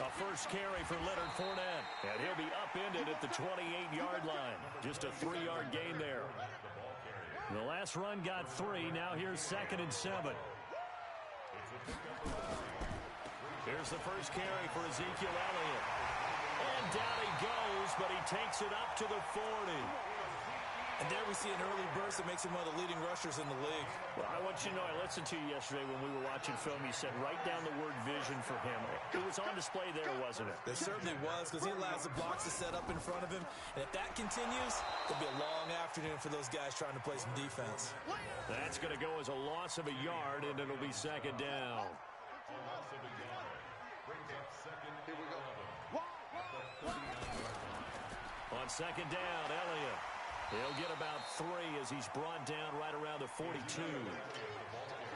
A first carry for Leonard Fournette. And he'll be upended at the 28-yard line. Just a 3-yard gain there. The last run got 3. Now here's 2nd and 7. Here's the first carry for Ezekiel Elliott. And down he goes, but he takes it up to the 40. And there we see an early burst that makes him one of the leading rushers in the league. Well, I want you to know, I listened to you yesterday when we were watching film. You said write down the word vision for him. It was on display there, wasn't it? It certainly was, because he allows the blocks to set up in front of him. And if that continues, it'll be a long afternoon for those guys trying to play some defense. That's going to go as a loss of a yard, and it'll be 2nd down. Here we go. On 2nd down, Elliott. He'll get about 3 as he's brought down right around the 42.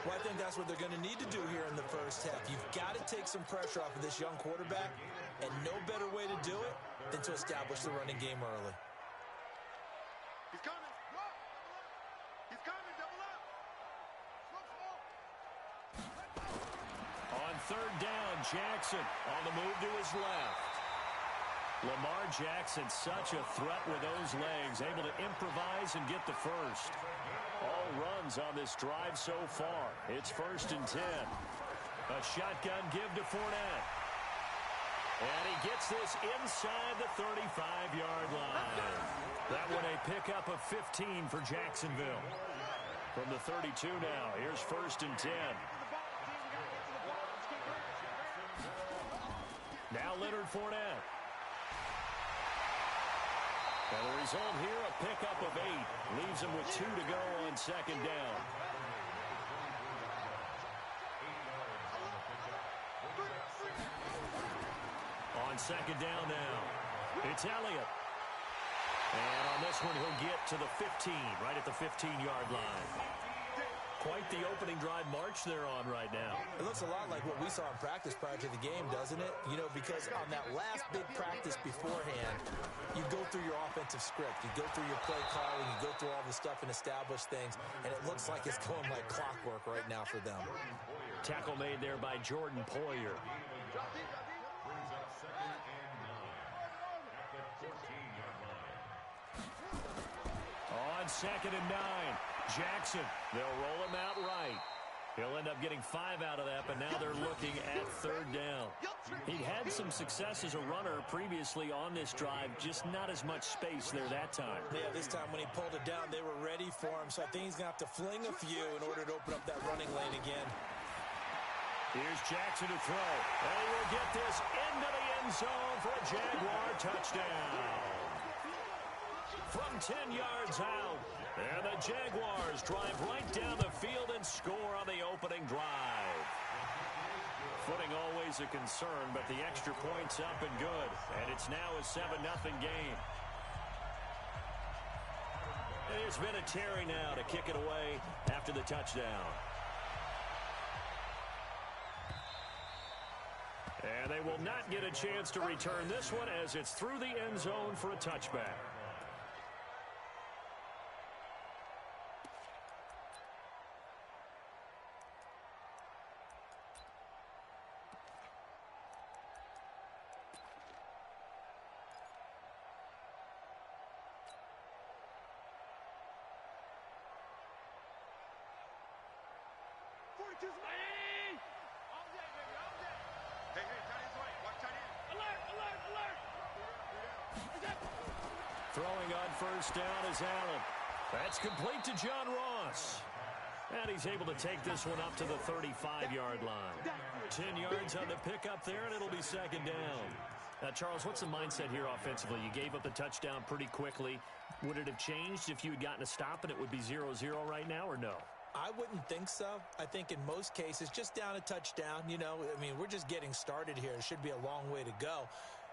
Well, I think that's what they're going to need to do here in the first half. You've got to take some pressure off of this young quarterback, and no better way to do it than to establish the running game early. He's coming. He's coming. Double up. On 3rd down, Jackson on the move to his left. Lamar Jackson, such a threat with those legs, able to improvise and get the first. All runs on this drive so far. It's 1st and 10. A shotgun give to Fournette. And he gets this inside the 35-yard line. That one a pickup of 15 for Jacksonville. From the 32 now, here's 1st and 10. Now Leonard Fournette. And the result here, a pickup of 8. Leaves him with 2 to go on 2nd down. On 2nd down now, it's Elliott. And on this one, he'll get to the 15, right at the 15-yard line. Quite the opening drive march they're on right now. It looks a lot like what we saw in practice prior to the game, doesn't it? You know, because on that last big practice beforehand, you go through your offensive script. You go through your play calling. You go through all the stuff and establish things. And it looks like it's going like clockwork right now for them. Tackle made there by Jordan Poyer. On 2nd and 9. Jackson, they'll roll him out right. He'll end up getting 5 out of that, but now they're looking at 3rd down. He'd had some success as a runner previously on this drive, just not as much space there that time. Yeah, this time when he pulled it down, they were ready for him, so I think he's going to have to fling a few in order to open up that running lane again. Here's Jackson to throw. And he will get this into the end zone for a Jaguar touchdown. From 10 yards out. And the Jaguars drive right down the field and score on the opening drive. Footing always a concern, but the extra point's up and good. And it's now a 7-0 game. It's been a Terry now to kick it away after the touchdown. And they will not get a chance to return this one as it's through the end zone for a touchback. Throwing on 1st down is Allen. That's complete to John Ross. And he's able to take this one up to the 35-yard line. 10 yards on the pickup there, and it'll be 2nd down. Now, Charles, what's the mindset here offensively? You gave up the touchdown pretty quickly. Would it have changed if you had gotten a stop and it would be 0-0 right now, or no? I wouldn't think so. I think in most cases, just down a touchdown, you know, I mean, we're just getting started here. It should be a long way to go.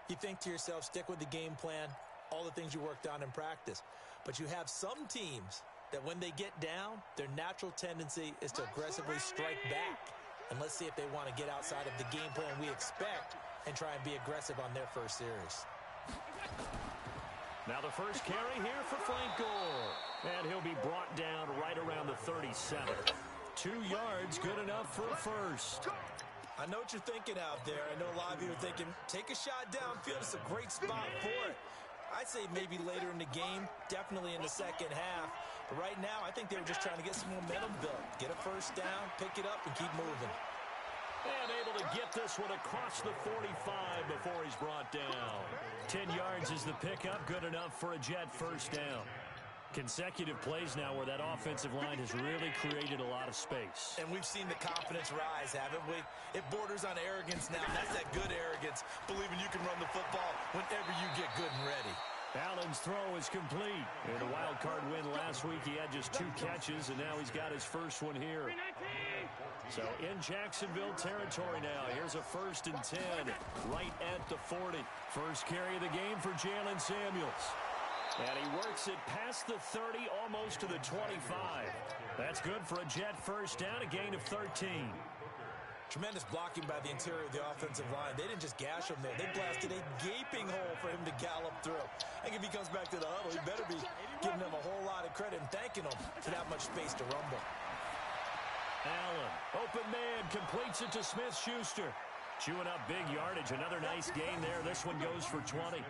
You think to yourself, stick with the game plan, all the things you worked on in practice. But you have some teams that when they get down, their natural tendency is to aggressively strike back. And let's see if they want to get outside of the game plan we expect and try and be aggressive on their first series. Now the first carry here for Frank Gore. And he'll be brought down right around the 37. 2 yards, good enough for a first. I know what you're thinking out there. I know a lot of you are thinking, take a shot downfield. It's a great spot for it. I'd say maybe later in the game, definitely in the second half. But right now, I think they were just trying to get some momentum built. Get a first down, pick it up, and keep moving. And able to get this one across the 45 before he's brought down. 10 yards is the pickup, good enough for a Jet first down. Consecutive plays now where that offensive line has really created a lot of space. And we've seen the confidence rise, haven't we? It borders on arrogance now. That's that good arrogance, believing you can run the football whenever you get good and ready. Allen's throw is complete. In a wild card win last week, he had just 2 catches, and now he's got his first one here. So in Jacksonville territory now. Here's a 1st and 10 right at the 40. First carry of the game for Jaylen Samuels. And he works it past the 30, almost to the 25. That's good for a Jet first down, a gain of 13. Tremendous blocking by the interior of the offensive line. They didn't just gash him there. They blasted a gaping hole for him to gallop through. I think if he comes back to the huddle, he better be giving them a whole lot of credit and thanking them for that much space to rumble. Allen, open man, completes it to Smith-Schuster. Chewing up big yardage. Another nice gain there. This one goes for 20.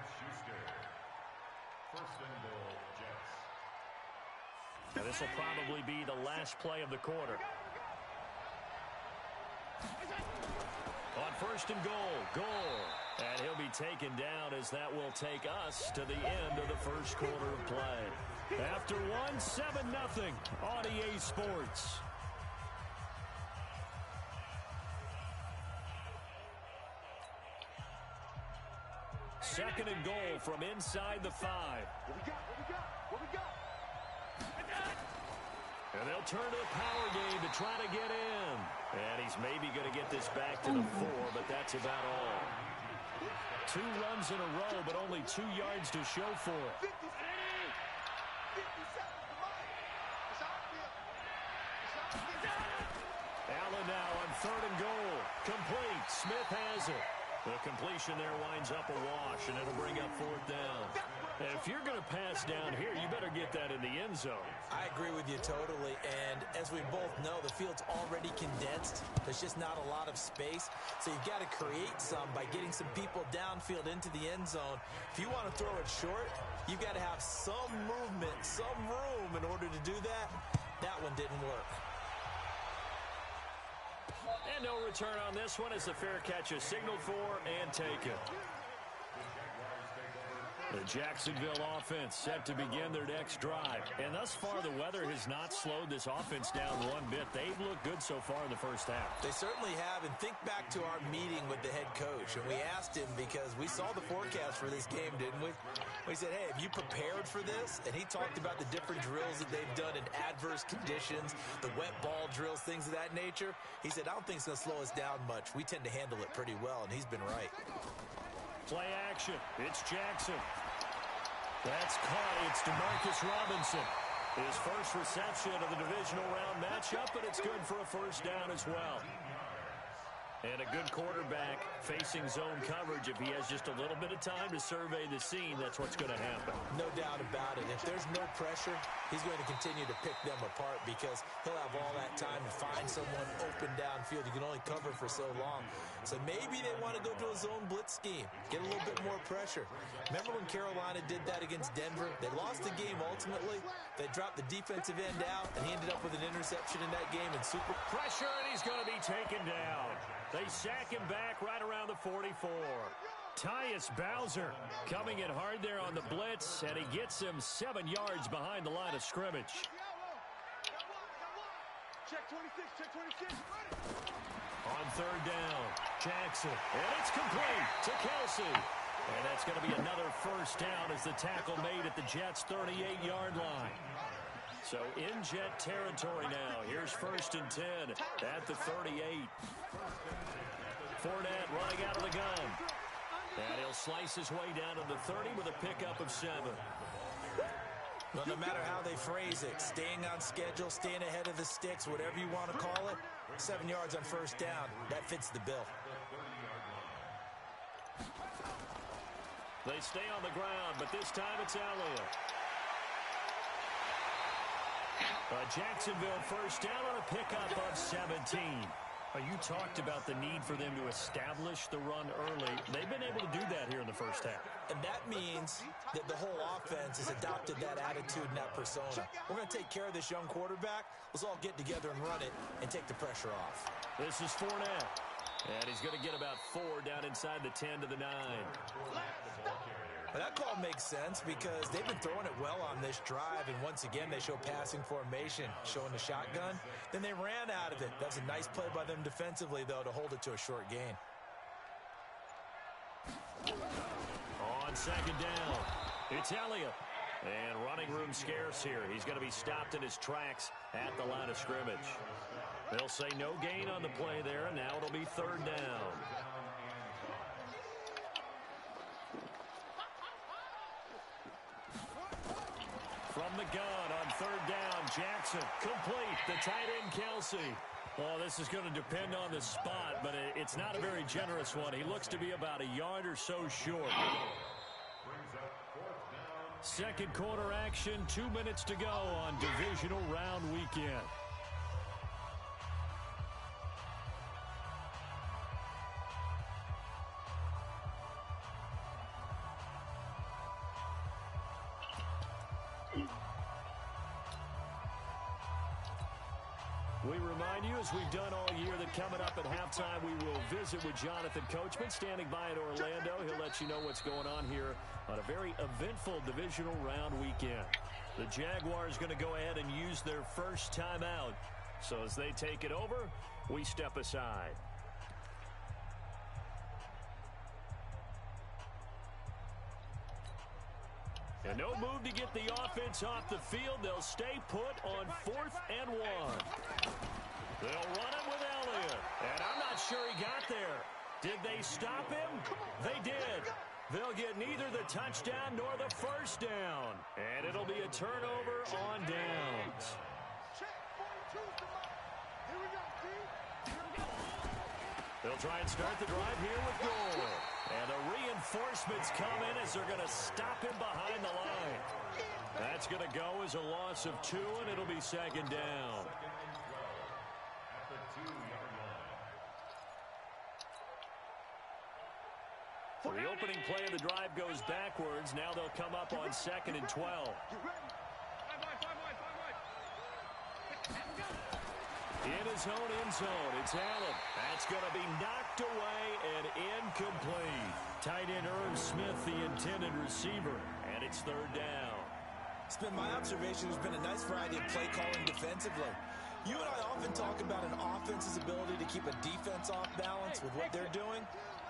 Now this will probably be the last play of the quarter. On 1st and goal. And he'll be taken down as that will take us to the end of the first quarter of play. After 7-0 on EA Sports. Second and goal from inside the 5. What we got? And they'll turn to the power game to try to get in. And he's maybe going to get this back to the 4, but that's about all. 2 runs in a row, but only 2 yards to show for it. 50 seconds. Come on. It's outfield. Allen now on 3rd and goal. Complete. Smith has it. The completion there winds up a wash, and it'll bring up 4th down. And if you're going to pass down here, you better get that in the end zone. I agree with you totally, and as we both know, the field's already condensed. There's just not a lot of space, so you've got to create some by getting some people downfield into the end zone. If you want to throw it short, you've got to have some movement, some room in order to do that. That one didn't work. And no return on this one as the fair catch is signaled for and taken. The Jacksonville offense set to begin their next drive. And thus far, the weather has not slowed this offense down one bit. They've looked good so far in the first half. They certainly have. And think back to our meeting with the head coach. And we asked him because we saw the forecast for this game, didn't we? We said, hey, have you prepared for this? And he talked about the different drills that they've done in adverse conditions, the wet ball drills, things of that nature. He said, I don't think it's going to slow us down much. We tend to handle it pretty well, and he's been right. Play action. It's Jackson. That's caught. It's Demarcus Robinson. His first reception of the divisional round matchup, and it's good for a first down as well. And a good quarterback facing zone coverage. If he has just a little bit of time to survey the scene, that's what's going to happen. No doubt about it. If there's no pressure, he's going to continue to pick them apart because he'll have all that time to find someone open downfield. You can only cover for so long. So maybe they want to go to a zone blitz scheme, get a little bit more pressure. Remember when Carolina did that against Denver? They lost the game ultimately. They dropped the defensive end out, and he ended up with an interception in that game. And super pressure, and he's going to be taken down. They sack him back right around the 44. Tyus Bowser coming in hard there on the blitz, and he gets him 7 yards behind the line of scrimmage. Check 26. On 3rd down, Jackson, and it's complete to Kelsey. And that's going to be another first down as the tackle made at the Jets' 38-yard line. So in Jet territory now. Here's 1st and 10 at the 38. Fournette running out of the gun. And he'll slice his way down to the 30 with a pickup of 7. Well, no matter how they phrase it, staying on schedule, staying ahead of the sticks, whatever you want to call it, 7 yards on first down, that fits the bill. They stay on the ground, but this time it's Elliott. Jacksonville first down on a pickup of 17. You talked about the need for them to establish the run early. They've been able to do that here in the first half. And that means that the whole offense has adopted that attitude and that persona. We're going to take care of this young quarterback. Let's all get together and run it and take the pressure off. This is Fournette. And he's going to get about 4 down inside the 10 to the 9. Well, that call makes sense because they've been throwing it well on this drive, and once again they show passing formation, showing the shotgun. Then they ran out of it. That's a nice play by them defensively, though, to hold it to a short gain. On second down, it's Elliott. And running room scarce here. He's going to be stopped in his tracks at the line of scrimmage. They'll say no gain on the play there, and now it'll be third down. From the gun on third down, Jackson complete. The tight end, Kelsey. Well, this is going to depend on the spot, but it's not a very generous one. He looks to be about a yard or so short. Second quarter action, 2 minutes to go on divisional round weekend. We remind you, as we've done all year, that coming up at halftime, we will visit with Jonathan Coachman, standing by in Orlando. He'll let you know what's going on here on a very eventful divisional round weekend. The Jaguars going to go ahead and use their first timeout. So as they take it over, we step aside. And no move to get the offense off the field. They'll stay put on 4th and 1. They'll run it with Elliott. And I'm not sure he got there. Did they stop him? They did. They'll get neither the touchdown nor the first down. And it'll be a turnover on downs. They'll try and start the drive here with goal. And the reinforcements come in as they're going to stop him behind the line. That's going to go as a loss of 2, and it'll be second down. So the opening play of the drive goes backwards. Now they'll come up on 2nd and 12. In his own end zone, it's Allen. That's going to be knocked away and incomplete. Tight end Irv Smith, the intended receiver, and it's third down. It's been my observation. There's been a nice variety of play calling defensively. You and I often talk about an offense's ability to keep a defense off balance with what they're doing.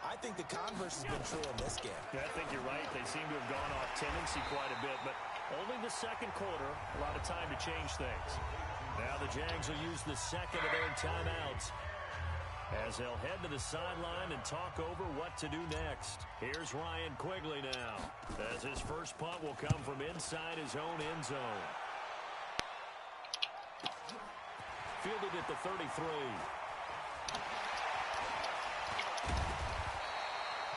I think the converse has been true in this game. Yeah, I think you're right. They seem to have gone off tendency quite a bit, but only the second quarter, a lot of time to change things. Now the Jags will use the second of their timeouts as they'll head to the sideline and talk over what to do next. Here's Ryan Quigley now, as his first punt will come from inside his own end zone. Fielded at the 33.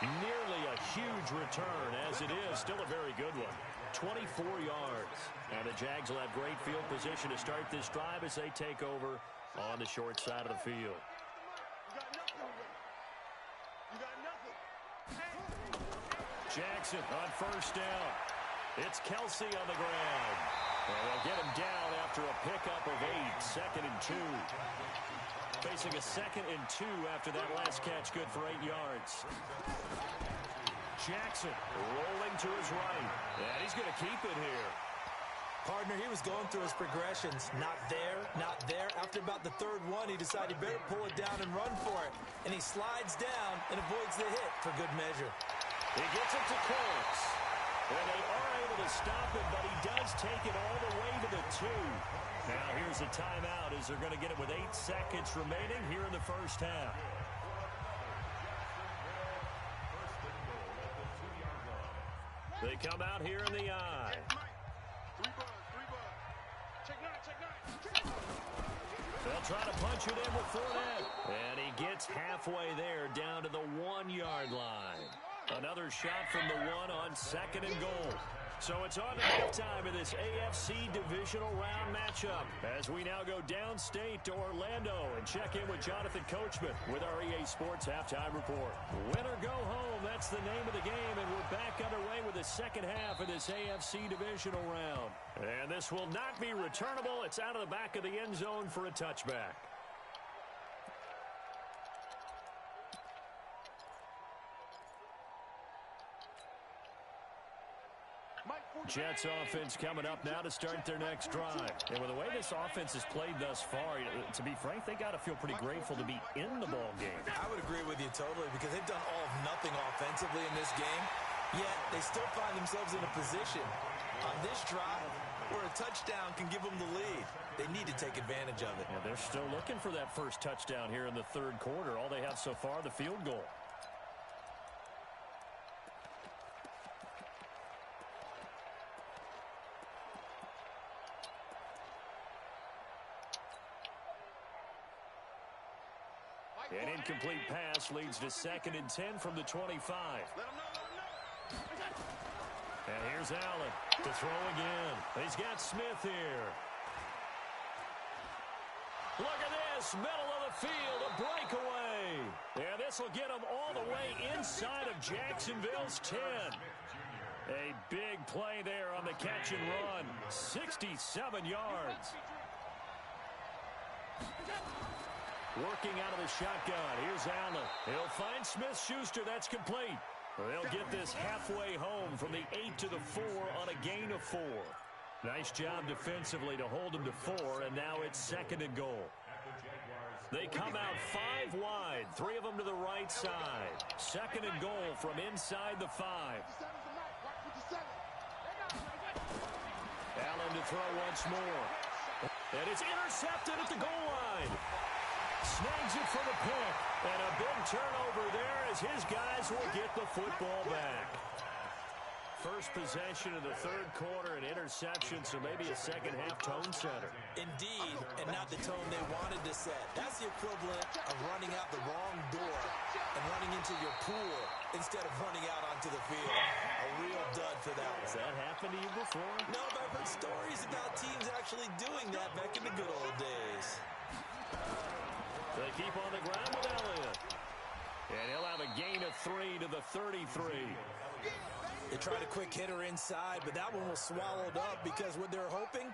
Nearly a huge return, as it is still a very good one. 24 yards. And the Jags will have great field position to start this drive as they take over on the short side of the field. Jackson on first down. It's Kelsey on the ground. And they'll get him down after a pickup of 8. 2nd and 2. Facing a 2nd and 2 after that last catch, good for 8 yards. Jackson rolling to his right. And he's going to keep it here. Partner, he was going through his progressions. Not there, not there. After about the third one, he decided he better pull it down and run for it. And he slides down and avoids the hit for good measure. He gets it to Cooks. And they are able to stop him, but he does take it all the way to the 2. Now here's a timeout as they're going to get it with 8 seconds remaining here in the first half. They come out here in the eye. They'll try to punch it in with Fournette. And he gets halfway there down to the 1-yard line. Another shot from the 1 on 2nd and goal. So it's on to halftime in this AFC Divisional Round matchup as we now go downstate to Orlando and check in with Jonathan Coachman with our EA Sports Halftime Report. Win or go home, that's the name of the game, and we're back underway with the second half of this AFC Divisional Round. And this will not be returnable. It's out of the back of the end zone for a touchback. Jets offense coming up now to start their next drive. And with the way this offense has played thus far, to be frank, they got to feel pretty grateful to be in the ball game. I would agree with you totally because they've done all of nothing offensively in this game, yet they still find themselves in a position on this drive where a touchdown can give them the lead. They need to take advantage of it. Yeah, they're still looking for that first touchdown here in the third quarter. All they have so far, the field goal. An incomplete pass leads to 2nd and 10 from the 25. And here's Allen to throw again. He's got Smith here. Look at this, middle of the field, a breakaway. And this will get him all the way inside of Jacksonville's 10. A big play there on the catch and run. 67 yards. Working out of the shotgun. Here's Allen. He'll find Smith-Schuster. That's complete. They'll get this halfway home from the 8 to the 4 on a gain of 4. Nice job defensively to hold him to 4, and now it's 2nd and goal. They come out 5 wide, 3 of them to the right side. 2nd and goal from inside the 5. Allen to throw once more. And it's intercepted at the goal line. Snags it for the pick. And a big turnover there as his guys will get the football back. First possession of the third quarter, an interception, so maybe a second-half tone setter. Indeed, and not the tone they wanted to set. That's the equivalent of running out the wrong door and running into your pool instead of running out onto the field. A real dud for that one. Has that happened to you before? No, but I've heard stories about teams actually doing that back in the good old days. They keep on the ground with Elliott. And he'll have a gain of 3 to the 33. They tried a quick hitter inside, but that one was swallowed up because what they're hoping,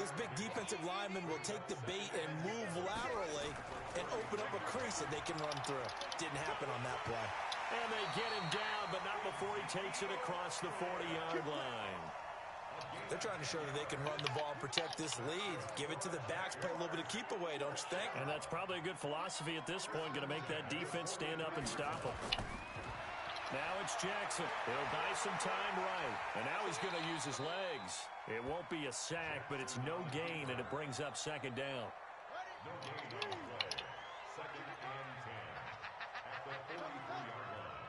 this big defensive lineman will take the bait and move laterally and open up a crease that they can run through. Didn't happen on that play. And they get him down, but not before he takes it across the 40-yard line. They're trying to show that they can run the ball and protect this lead. Give it to the backs, play a little bit of keep away, don't you think? And that's probably a good philosophy at this point, going to make that defense stand up and stop them. Now it's Jackson. He'll buy some time right. And now he's going to use his legs. It won't be a sack, but it's no gain, and it brings up 2nd down. No gain on the play. 2nd and 10 at the 43-yard line.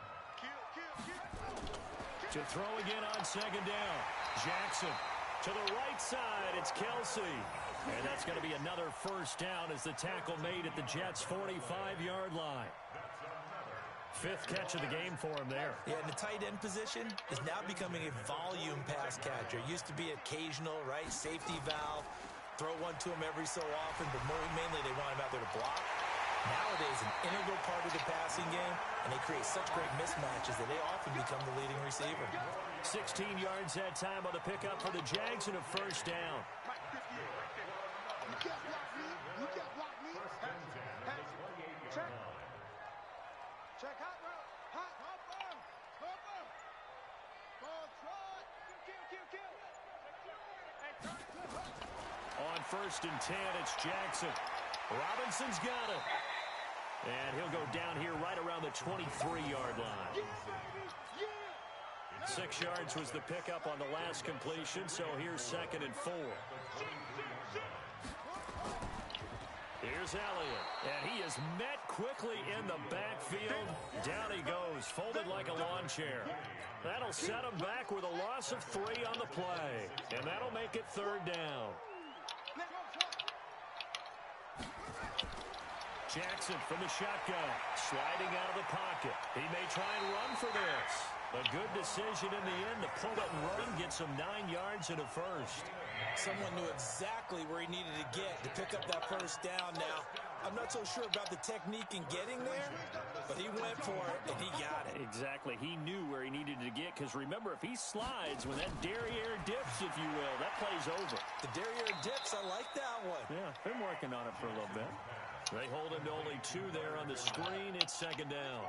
To throw again on 2nd down. Jackson to the right side. It's Kelsey. And that's going to be another first down as the tackle made at the Jets' 45-yard line. 5th catch of the game for him there. Yeah, and the tight end position is now becoming a volume pass catcher. It used to be occasional, right? Safety valve. Throw one to him every so often, but mainly they want him out there to block. Nowadays, an integral part of the passing game, and they create such great mismatches that they often become the leading receiver. 16 yards that time on the pickup for the Jags and a first down. You can't block me. You can't block me. Check. Check hot route. Hot. Hop on. Hop on. Ball try. Kill. On 1st and 10, it's Jackson. Robinson's got it. And he'll go down here right around the 23-yard line. 6 yards was the pickup on the last completion, so here's 2nd and 4. Here's Elliott, and he is met quickly in the backfield. Down he goes, folded like a lawn chair. That'll set him back with a loss of 3 on the play, and that'll make it 3rd down. Jackson from the shotgun, sliding out of the pocket. He may try and run for this. A good decision in the end to pull it and run, get some 9 yards and a first. Someone knew exactly where he needed to get to pick up that first down now. I'm not so sure about the technique in getting there, but he went for it, and he got it. Exactly. He knew where he needed to get, because remember, if he slides when that derriere dips, if you will, that play's over. The derriere dips, I like that one. Yeah, been working on it for a little bit. They hold him to only 2 there on the screen. It's second down.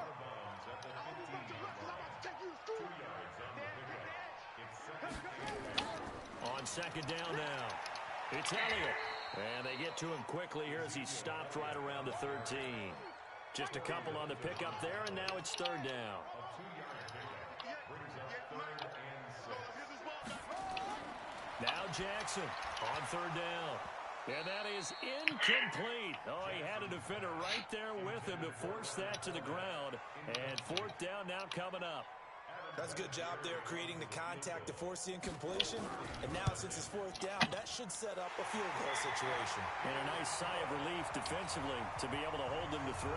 On second down now, it's Elliott. And they get to him quickly here as he stopped right around the 13. Just a couple on the pickup there, and now it's third down. Now Jackson on third down. And that is incomplete. Oh, he had a defender right there with him to force that to the ground. And fourth down now coming up. That's a good job there creating the contact to force the incompletion. And now since it's fourth down, that should set up a field goal situation. And a nice sigh of relief defensively to be able to hold them to 3.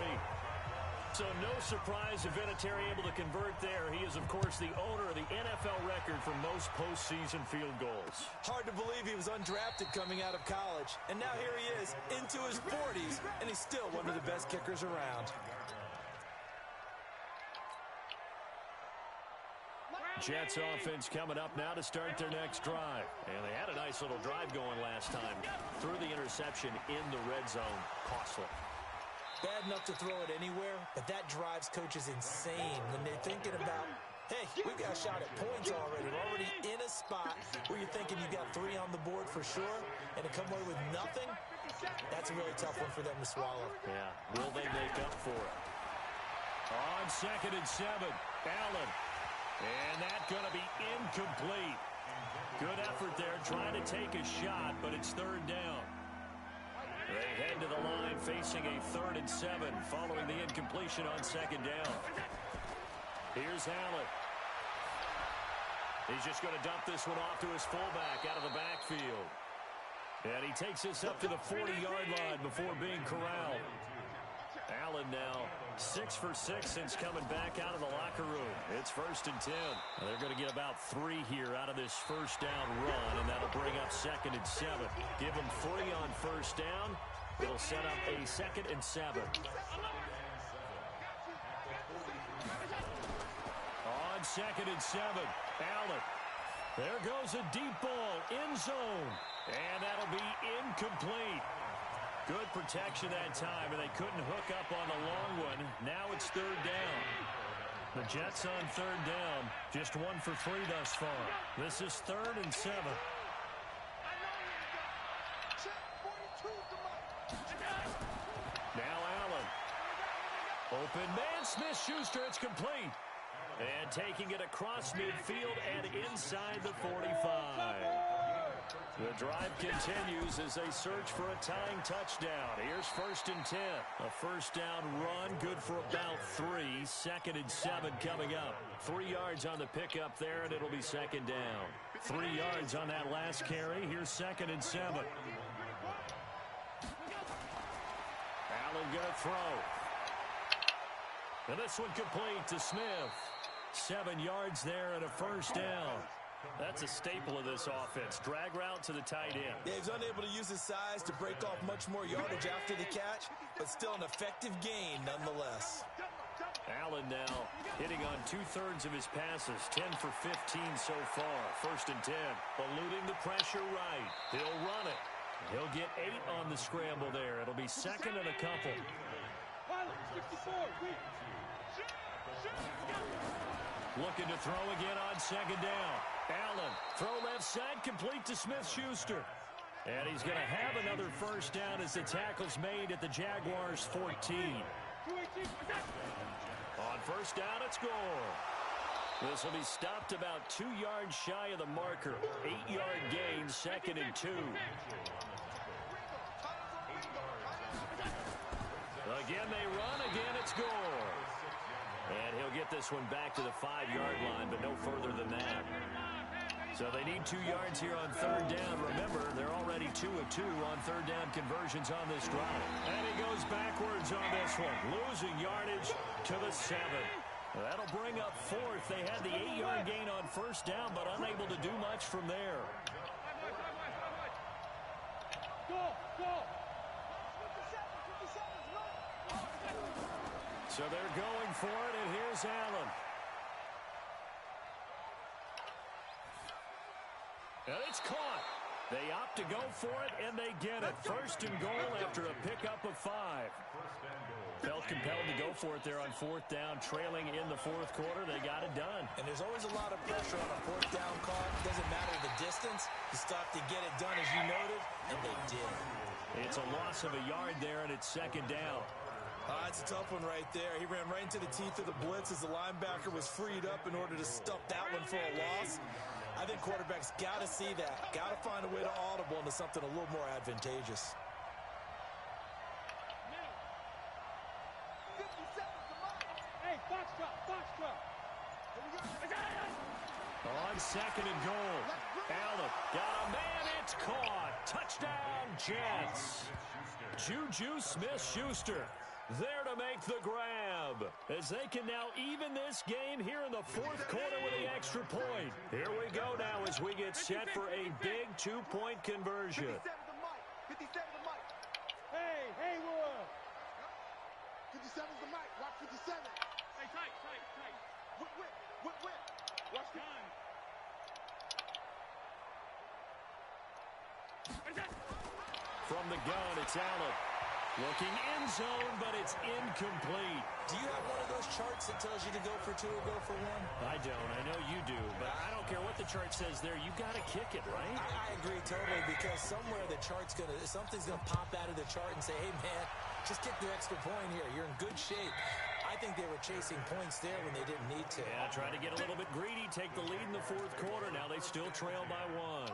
So no surprise if Vinatieri able to convert there. He is, of course, the owner of the NFL record for most postseason field goals. Hard to believe he was undrafted coming out of college. And now here he is into his 40s, and he's still one of the best kickers around. Jets offense coming up now to start their next drive. And they had a nice little drive going last time. Threw the interception in the red zone. Costly. Bad enough to throw it anywhere, but that drives coaches insane when they're thinking about, hey, we've got a shot at points already. We're already in a spot where you're thinking you got 3 on the board for sure, and to come away with nothing, that's a really tough one for them to swallow. Yeah, will they make up for it? On second and 7, Allen. And that's going to be incomplete. Good effort there trying to take a shot, but it's third down. They head to the line facing a 3rd and 7 following the incompletion on second down. Here's Allen. He's just going to dump this one off to his fullback out of the backfield. And he takes this up to the 40-yard line before being corralled. Allen now 6 for 6 since coming back out of the locker room. It's 1st and 10. They're going to get about 3 here out of this first down run, and that'll bring up 2nd and 7. Give them 3 on first down. It'll set up a 2nd and 7. On 2nd and 7, Allen. There goes a deep ball, end zone, and that'll be incomplete. Good protection that time, and they couldn't hook up on the long one. Now it's third down. The Jets on third down, just 1 for 3 thus far. This is 3rd and 7. Now Allen. Open man, Smith-Schuster, it's complete. And taking it across midfield and inside the 45. The drive continues as they search for a tying touchdown. Here's 1st and 10. A first down run, good for about 3. 2nd and 7 coming up. 3 yards on the pickup there, and it'll be 2nd down. 3 yards on that last carry. Here's 2nd and 7. Allen gonna throw. And this one complete to Smith. 7 yards there and a first down. That's a staple of this offense. Drag route to the tight end. Yeah, he's unable to use his size to break off much more yardage after the catch, but still an effective gain nonetheless. Allen now hitting on 2/3 of his passes. 10 for 15 so far. 1st and 10. Eluding the pressure right. He'll run it. He'll get 8 on the scramble there. It'll be 2nd and a couple. Looking to throw again on 2nd down. Allen, throw left side, complete to Smith-Schuster. And he's going to have another first down as the tackle's made at the Jaguars' 14. On first down, it's Gore. This will be stopped about 2 yards shy of the marker. 8-yard gain, 2nd and 2. Again, they run. Again, it's Gore. And he'll get this one back to the 5-yard line, but no further than that. So they need 2 yards here on third down. Remember, they're already 2 of 2 on third down conversions on this drive. And he goes backwards on this one, losing yardage to the 7. That'll bring up fourth. They had the 8-yard gain on first down, but unable to do much from there. So they're going for it, and here's Allen. And it's caught. They opt to go for it, and they get it. First and goal after a pickup of 5. Felt compelled to go for it there on fourth down, trailing in the fourth quarter. They got it done. And there's always a lot of pressure on a fourth down call. It doesn't matter the distance. You stop to get it done, as you noted, and they did. It's a loss of a yard there, and it's second down. It's a tough one right there. He ran right into the teeth of the blitz as the linebacker was freed up in order to stuff that one for a loss. I think quarterbacks got to see that. Got to find a way to audible into something a little more advantageous. Hey, box drop. On second and goal. Allen got a man. It's caught. Touchdown, Jets. Juju Smith-Schuster there to make the grab, as they can now even this game here in the fourth quarter with the extra point. Here we go now as we get set for a big 2-point conversion. 57 the mic. Hey, Haywood. 57 is the mic. Watch 57. Hey, tight. Whip. Watch gun. From the gun, it's Allen. Looking in zone, but it's incomplete. Do you have one of those charts that tells you to go for 2 or go for 1? I don't. I know you do, but I don't care what the chart says there. You got to kick it, right? I agree totally, because somewhere the chart's something's gonna pop out of the chart and say, hey man, just kick the extra point here. You're in good shape. I think they were chasing points there when they didn't need to. Yeah, trying to get a little bit greedy, take the lead in the fourth quarter. Now they still trail by 1.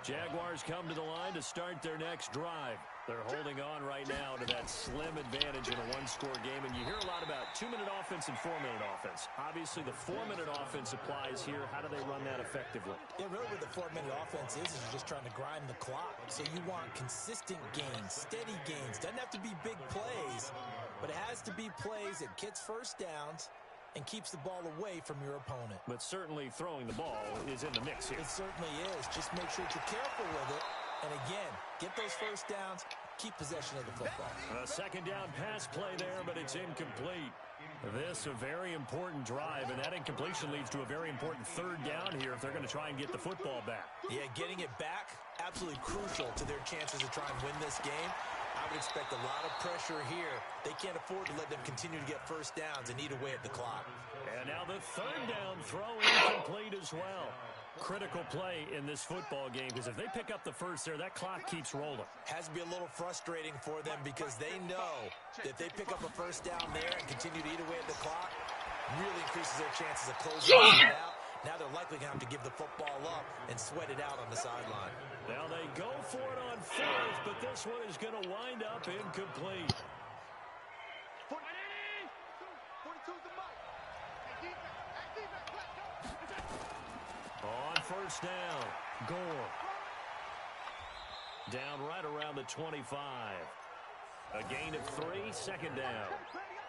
Jaguars come to the line to start their next drive. They're holding on right now to that slim advantage in a 1-score game, and you hear a lot about 2-minute offense and 4-minute offense. Obviously, the 4-minute offense applies here. How do they run that effectively? Yeah, really what the 4-minute offense is you're just trying to grind the clock. So you want consistent gains, steady gains. Doesn't have to be big plays, but it has to be plays that gets first downs and keeps the ball away from your opponent. But certainly throwing the ball is in the mix here. It certainly is. Just make sure that you're careful with it. And again, get those first downs, keep possession of the football. A second down pass play there, but it's incomplete. This a very important drive, and that incompletion leads to a very important third down here if they're going to try and get the football back. Yeah, getting it back, absolutely crucial to their chances to try and win this game. I would expect a lot of pressure here. They can't afford to let them continue to get first downs and eat away at the clock. And now the third down throw incomplete as well. Critical play in this football game, because if they pick up the first there, that clock keeps rolling. Has to be a little frustrating for them, because they know that if they pick up a first down there and continue to eat away at the clock, really increases their chances of closing it out. Now they're likely going to have to give the football up and sweat it out on the sideline. Now they go for it on fourth, but this one is going to wind up incomplete. 42 is the mic. Hey, defense, let's go. On first down, Gore. Down right around the 25. A gain of 3, second down.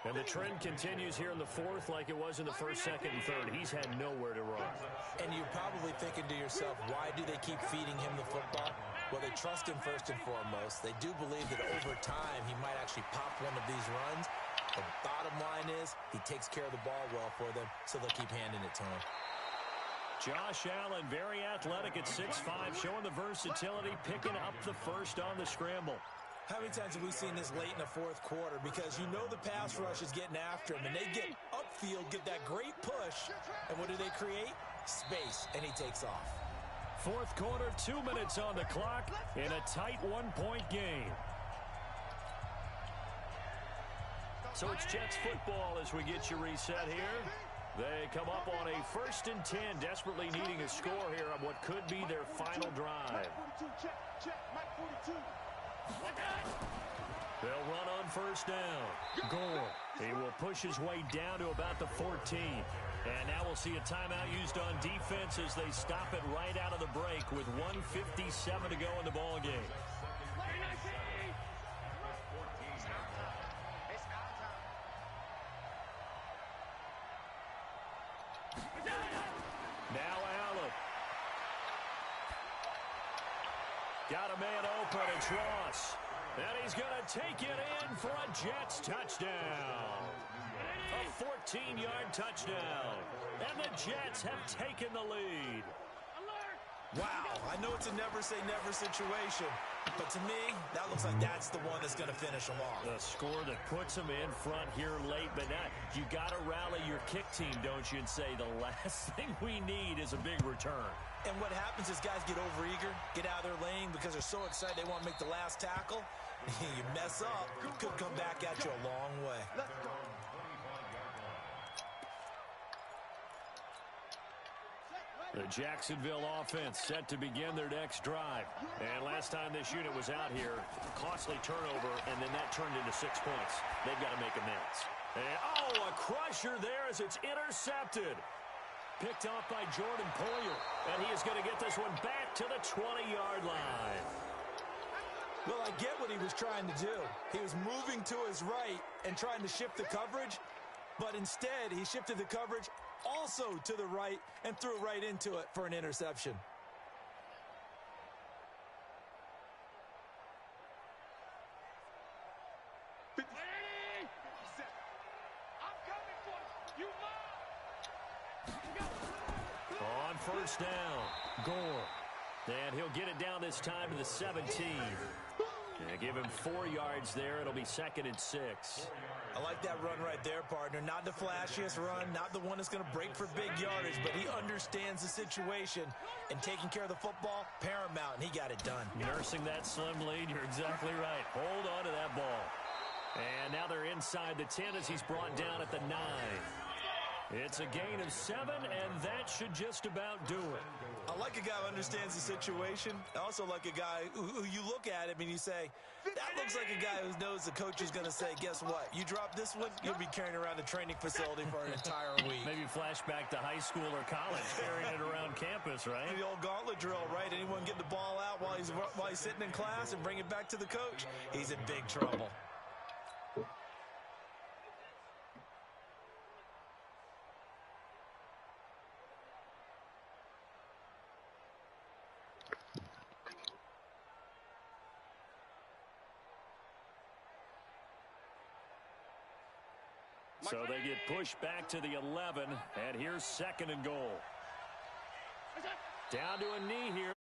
And the trend continues here in the fourth like it was in the first, second, and third. He's had nowhere to run. And you're probably thinking to yourself, why do they keep feeding him the football? Well, they trust him first and foremost. They do believe that over time he might actually pop one of these runs. The bottom line is he takes care of the ball well for them, so they'll keep handing it to him. Josh Allen, very athletic at 6'5", showing the versatility, picking up the first on the scramble. How many times have we seen this late in the fourth quarter? Because you know the pass rush is getting after him, and they get upfield, get that great push, and what do they create? Space, and he takes off. Fourth quarter, 2 minutes on the clock in a tight 1-point game. So it's Jets football as we get you reset here. They come up on a 1st and 10, desperately needing a score here on what could be their final drive. They'll run on first down. Gore, he will push his way down to about the 14. And now we'll see a timeout used on defense as they stop it right out of the break with 1:57 to go in the ball game. Now Allen. Got a man open. It's Ross. And he's going to take it in for a Jets touchdown. A 14-yard touchdown. And the Jets have taken the lead. Wow, I know it's a never-say-never situation, but to me, that looks like that's the one that's going to finish them off. The score that puts them in front here late, but now you got to rally your kick team, don't you, and say the last thing we need is a big return. And what happens is guys get overeager, get out of their lane because they're so excited they want to make the last tackle. You mess up, could come back at you a long way. The Jacksonville offense set to begin their next drive. And last time this unit was out here, costly turnover, and then that turned into 6 points. They've got to make amends. And, oh, a crusher there as it's intercepted. Picked off by Jordan Poyer. And he is going to get this one back to the 20-yard line. Well, I get what he was trying to do. He was moving to his right and trying to shift the coverage, but instead he shifted the coverage also to the right and threw right into it for an interception. On first down, Gore. And he'll get it down this time to the 17. And give him 4 yards there. It'll be 2nd and 6. I like that run right there, partner. Not the flashiest run, not the one that's going to break for big yardage, but he understands the situation, and taking care of the football, paramount, and he got it done. Nursing that slim lead, you're exactly right. Hold on to that ball. And now they're inside the 10 as he's brought down at the 9. It's a gain of 7, and that should just about do it. I like a guy who understands the situation. I also like a guy who you look at him and you say, that looks like a guy who knows the coach is going to say, guess what? You drop this one, you'll be carrying around the training facility for an entire week. Maybe flashback to high school or college, carrying it around campus, right? The old gauntlet drill, right? Anyone get the ball out while he's sitting in class and bring it back to the coach? He's in big trouble. So they get pushed back to the 11, and here's 2nd and goal. Down to a knee here.